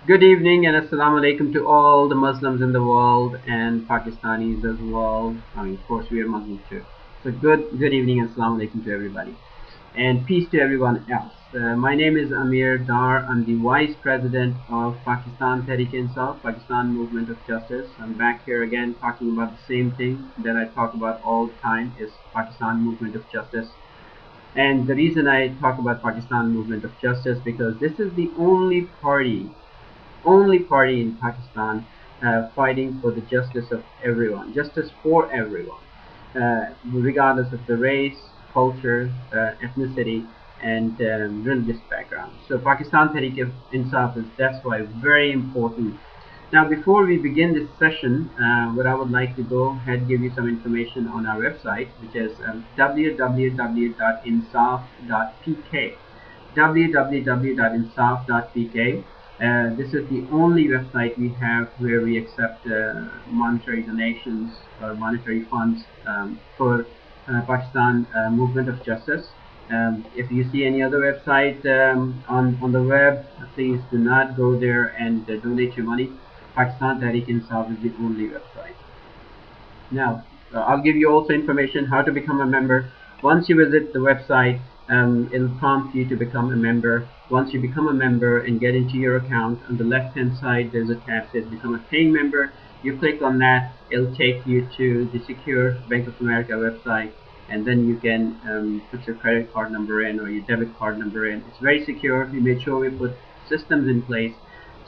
Good evening and assalamu alaikum to all the Muslims in the world and Pakistanis as well. I mean, of course, we are Muslims too. So good evening and assalamu alaikum to everybody. And peace to everyone else. My name is Amir Dar. I'm the Vice President of Pakistan Tehreek-e-Insaf, Pakistan Movement of Justice. I'm back here again talking about the same thing that I talk about all the time is Pakistan Movement of Justice. And the reason I talk about Pakistan Movement of Justice because this is the only party in Pakistan fighting for the justice of everyone, justice for everyone, regardless of the race, culture, ethnicity, and religious background. So Pakistan Tehreek-e-Insaf is that's why very important. Now, before we begin this session, what I would like to go ahead and give you some information on our website, which is www.insaf.pk www.insaf.pk. This is the only website we have where we accept monetary donations or monetary funds for Pakistan Movement of Justice. If you see any other website on the web, please do not go there and donate your money. Pakistan Tehreek-e-Insaf is the only website. Now, I'll give you also information how to become a member. Once you visit the website, it'll prompt you to become a member. Once you become a member and get into your account, on the left-hand side, there's a tab that says Become a Paying Member. You click on that, it'll take you to the secure Bank of America website, and then you can put your credit card number in or your debit card number in. It's very secure. We made sure we put systems in place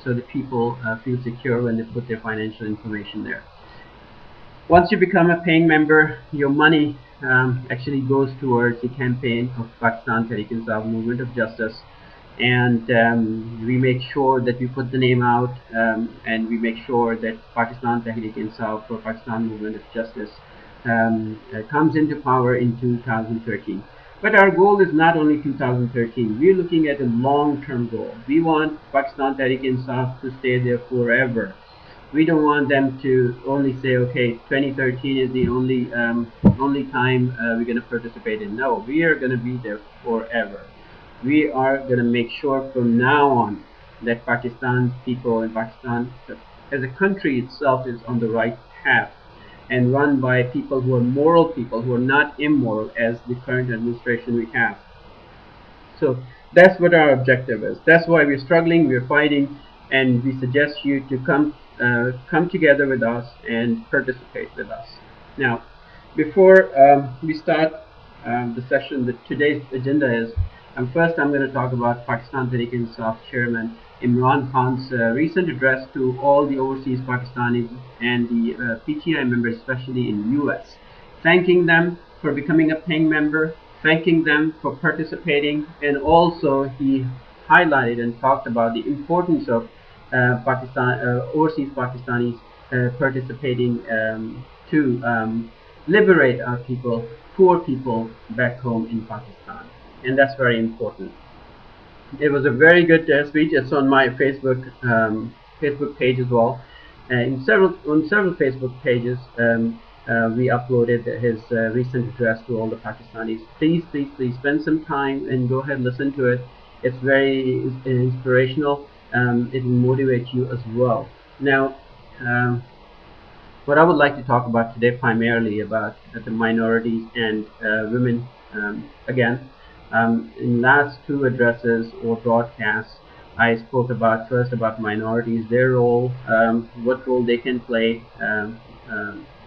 so that people feel secure when they put their financial information there. Once you become a paying member, your money actually goes towards the campaign of Pakistan Tehreek-e-Insaf Movement of Justice, and we make sure that we put the name out, and we make sure that Pakistan Tehreek-e-Insaf or Pakistan Movement of Justice comes into power in 2013. But our goal is not only 2013. We're looking at a long-term goal. We want Pakistan Tehreek-e-Insaf to stay there forever. We don't want them to only say, okay, 2013 is the only time we're going to participate in. No, we are going to be there forever. We are going to make sure from now on that Pakistan people and Pakistan as a country itself is on the right path and run by people who are moral people, who are not immoral as the current administration we have. So that's what our objective is. That's why we're struggling, we're fighting, and we suggest you to come together with us and participate with us. Now, before we start the session, today's agenda is first I'm going to talk about Pakistan Tehreek-e-Insaf Chairman Imran Khan's recent address to all the overseas Pakistanis and the PTI members, especially in US, thanking them for becoming a paying member, thanking them for participating, and also he highlighted and talked about the importance of overseas Pakistanis participating to liberate our people, poor people back home in Pakistan, and that's very important. It was a very good speech. It's on my Facebook page as well. On several Facebook pages, we uploaded his recent address to all the Pakistanis. Please spend some time and go ahead and listen to it. It's very inspirational. It will motivate you as well. Now, what I would like to talk about today primarily about the minorities and women again. In last two addresses or broadcasts, I spoke about first about minorities, their role, what role they can play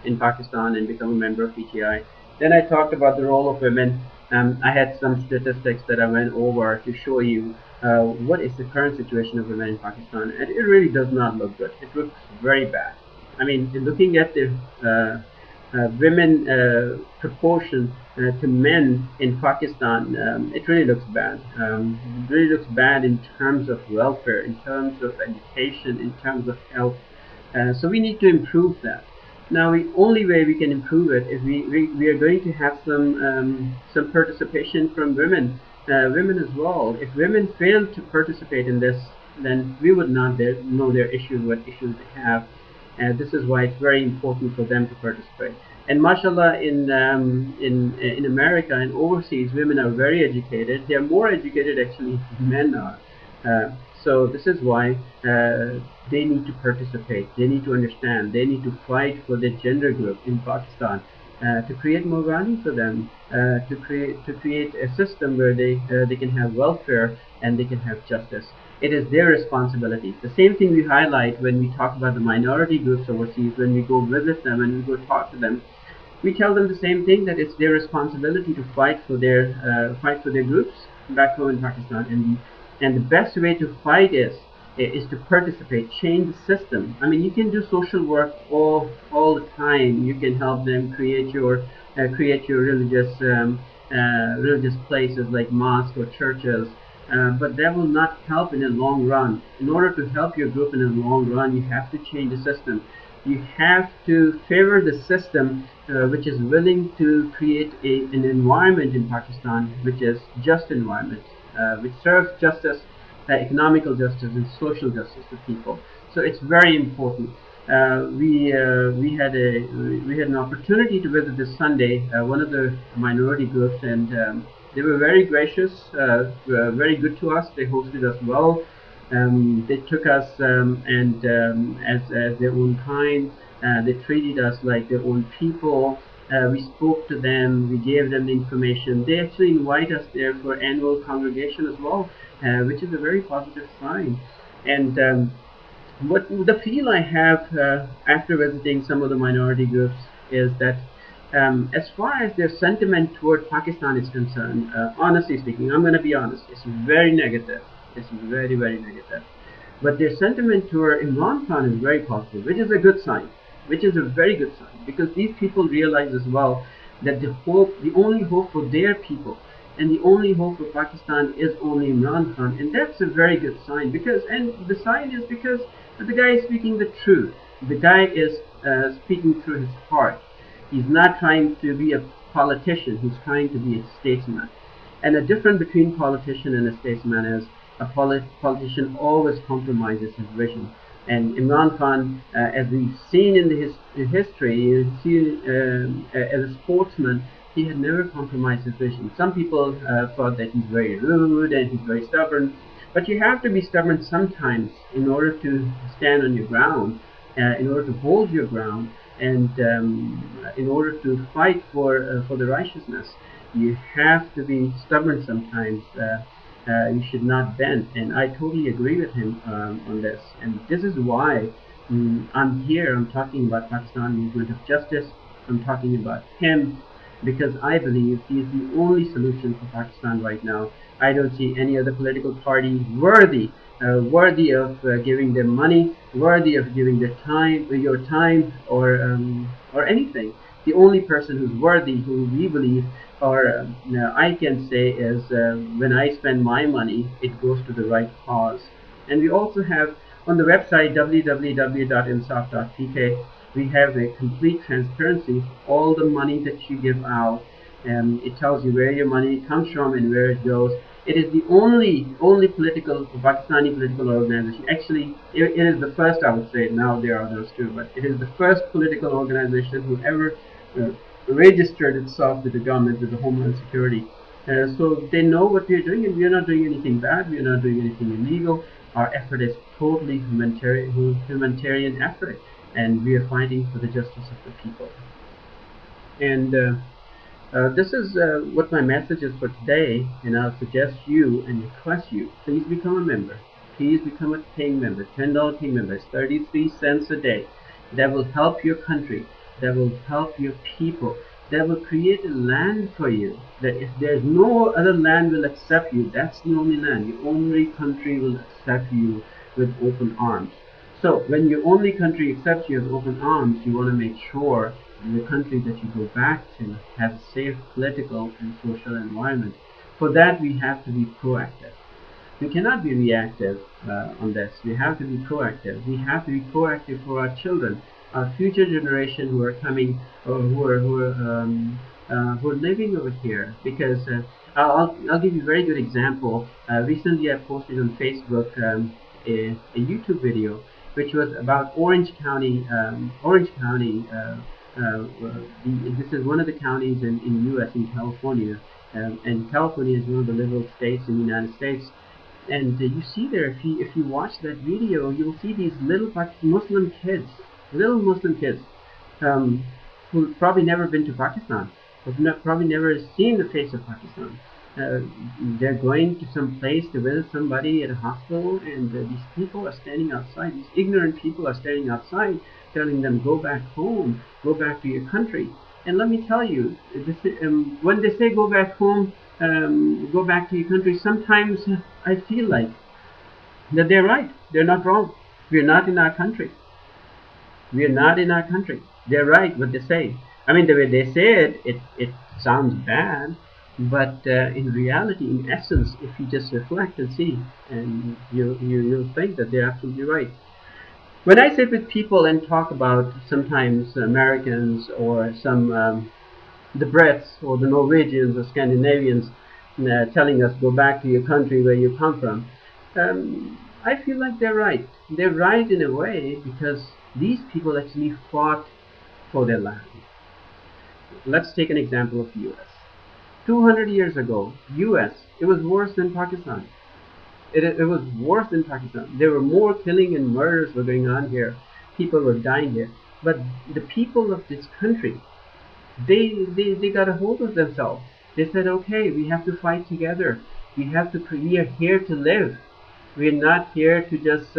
in Pakistan and become a member of PTI. Then I talked about the role of women. I had some statistics that I went over to show you what is the current situation of women in Pakistan, and it really does not look good. It looks very bad. I mean, looking at the women proportion to men in Pakistan, it really looks bad. It really looks bad in terms of welfare, in terms of education, in terms of health. So we need to improve that. Now, the only way we can improve it is we are going to have some participation from women, women as well. If women fail to participate in this, then we would not know their issues, what issues they have. And this is why it's very important for them to participate. And mashallah, in America and overseas, women are very educated. They are more educated actually than men are. So this is why they need to participate. They need to understand. They need to fight for their gender group in Pakistan, to create more value for them, to create a system where they can have welfare and they can have justice. It is their responsibility. The same thing we highlight when we talk about the minority groups overseas, when we go visit them and we go talk to them. We tell them the same thing, that it's their responsibility to fight for their groups back home in Pakistan, and the best way to fight is to participate, change the system. I mean, you can do social work all the time. You can help them create your religious places like mosques or churches. But that will not help in the long run. In order to help your group in the long run, you have to change the system. You have to favor the system which is willing to create an environment in Pakistan which is just environment, which serves justice, economical justice and social justice to people. So it's very important. We had an opportunity to visit this Sunday one of the minority groups, and they were very gracious, very good to us. They hosted us well. They took us and as their own kind. They treated us like their own people. We spoke to them. We gave them the information. They actually invite us there for annual congregation as well, which is a very positive sign. And what the feel I have after visiting some of the minority groups is that as far as their sentiment toward Pakistan is concerned, honestly speaking, I'm going to be honest, it's very negative. It's very, very negative. But their sentiment toward Imran Khan is very positive, which is a good sign, which is a very good sign, because these people realize as well that the only hope for their people, and the only hope for Pakistan is only Imran Khan, and that's a very good sign. And the sign is because the guy is speaking the truth. The guy is speaking through his heart. He's not trying to be a politician. He's trying to be a statesman. And the difference between politician and a statesman is a politician always compromises his vision. And Imran Khan, as we've seen in history, as a sportsman, he had never compromised his vision. Some people thought that he's very rude and he's very stubborn, but you have to be stubborn sometimes in order to stand on your ground, in order to hold your ground, and in order to fight for the righteousness. You have to be stubborn sometimes. You should not bend, and I totally agree with him on this. And this is why I'm here. I'm talking about Pakistan movement of justice. I'm talking about him because I believe he is the only solution for Pakistan right now. I don't see any other political party worthy of giving their money, worthy of giving your time, or anything. The only person who's worthy, who we believe, or I can say, is when I spend my money, it goes to the right cause. And we also have on the website www.insaf.pk, we have a complete transparency for all the money that you give out. It tells you where your money comes from and where it goes. It is the only Pakistani political organization. Actually, it is the first, I would say. Now there are others too, but it is the first political organization who ever registered itself with the government, with the Homeland Security. So they know what we are doing, and we are not doing anything bad. We are not doing anything illegal. Our effort is totally humanitarian effort, and we are fighting for the justice of the people. And this is what my message is for today, and I'll suggest you and request you, please become a member. Please become a paying member, $10 paying member. It's 33 cents a day. That will help your country. That will help your people. That will create a land for you. That if there's no other land will accept you, that's the only land. The only country will accept you with open arms. So when your only country accepts you with open arms, you want to make sure the country that you go back to has a safe political and social environment. For that, we have to be proactive. We cannot be reactive on this. We have to be proactive. We have to be proactive for our children, our future generation who are coming, or who are living over here. Because I'll give you a very good example. Recently, I posted on Facebook a YouTube video which was about Orange County. This is one of the counties in the U.S. in California, and California is one of the liberal states in the United States. And you see there, if you watch that video, you'll see these little Muslim kids, little Muslim kids, um, who've probably never been to Pakistan, who've probably never seen the face of Pakistan. Uh, they're going to some place to visit somebody at a hospital, and these people are standing outside. These ignorant people are standing outside, telling them, "Go back home, go back to your country." And let me tell you, when they say "go back home," go back to your country, sometimes I feel like that they're right. They're not wrong. We're not in our country. We're not in our country. They're right what they say. I mean, the way they say it sounds bad, but in reality, in essence, if you just reflect and see, and you'll think that they're absolutely right. When I sit with people and talk about sometimes Americans or some the Brits or the Norwegians or Scandinavians telling us go back to your country where you come from, I feel like they're right. They're right in a way because these people actually fought for their land. Let's take an example of U.S. 200 years ago, U.S. it was worse than Pakistan. It was worse than Pakistan. There were more killing and murders were going on here. People were dying here. But the people of this country, they got a hold of themselves. They said, okay, we have to fight together. We are here to live. We're not here to just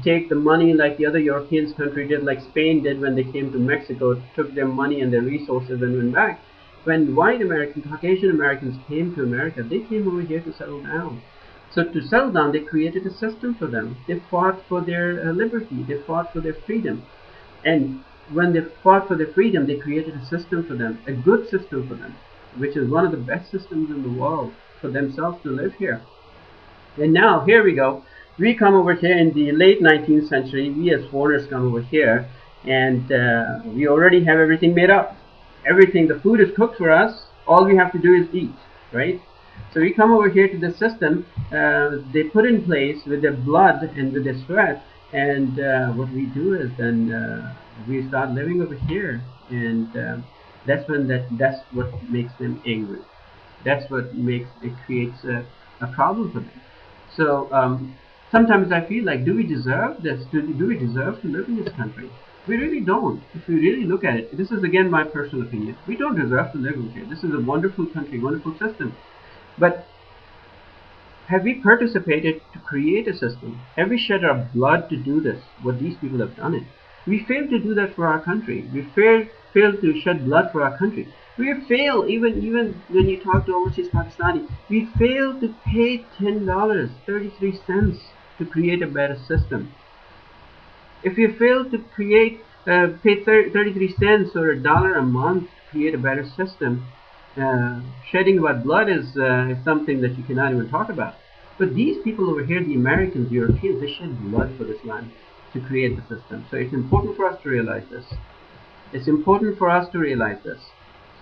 take the money like the other European countries did, like Spain did when they came to Mexico, took their money and their resources and went back. When white Americans, Caucasian Americans came to America, they came over here to settle down. So to settle down, they created a system for them. They fought for their liberty. They fought for their freedom. And when they fought for their freedom, they created a system for them, a good system for them, which is one of the best systems in the world for themselves to live here. And now, here we go. We come over here in the late 19th century. We as foreigners come over here, and we already have everything made up. Everything, the food is cooked for us. All we have to do is eat, right? So we come over here to the system they put in place with their blood and with their sweat, and what we do is then we start living over here, and that's what makes them angry. That's what makes it creates a problem for them. So sometimes I feel like, do we deserve this? Do we deserve to live in this country? We really don't. If we really look at it, this is again my personal opinion. We don't deserve to live in here. This is a wonderful country, wonderful system. But have we participated to create a system? Have we shed our blood to do this? What these people have done it. We failed to do that for our country. We failed to shed blood for our country. We fail even when you talk to overseas Pakistani. We fail to pay $10, 33 cents to create a better system. If you fail to pay 33 cents or $1 a month to create a better system, shedding about blood is something that you cannot even talk about. But these people over here, the Americans, the Europeans, they shed blood for this land to create the system. So it's important for us to realize this. It's important for us to realize this.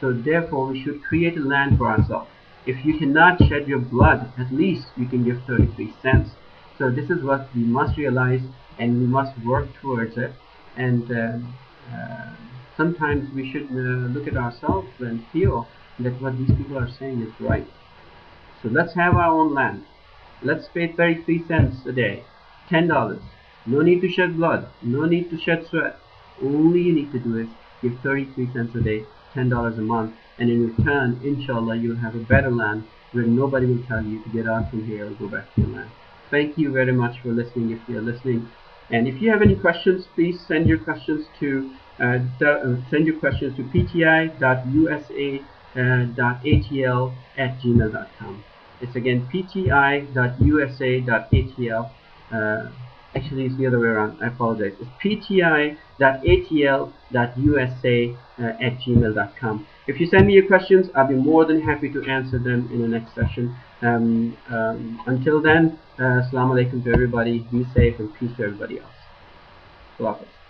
So therefore, we should create a land for ourselves. If you cannot shed your blood, at least you can give 33 cents. So this is what we must realize, and we must work towards it. And sometimes we should look at ourselves and feel that what these people are saying is right. So let's have our own land. Let's pay 33 cents a day, $10. No need to shed blood, no need to shed sweat. All you need to do is give 33 cents a day, $10 a month, and in return, inshallah, you'll have a better land where nobody will tell you to get out from here or go back to your land. Thank you very much for listening, if you're listening. And if you have any questions, please send your questions to pti.usa.atl@gmail.com. It's again pti.usa.atl. Actually, it's the other way around. I apologize. It's pti.atl.usa@gmail.com. If you send me your questions, I'll be more than happy to answer them in the next session. Until then, assalamu alaikum to everybody. Be safe and peace to everybody else. Allah Hafiz.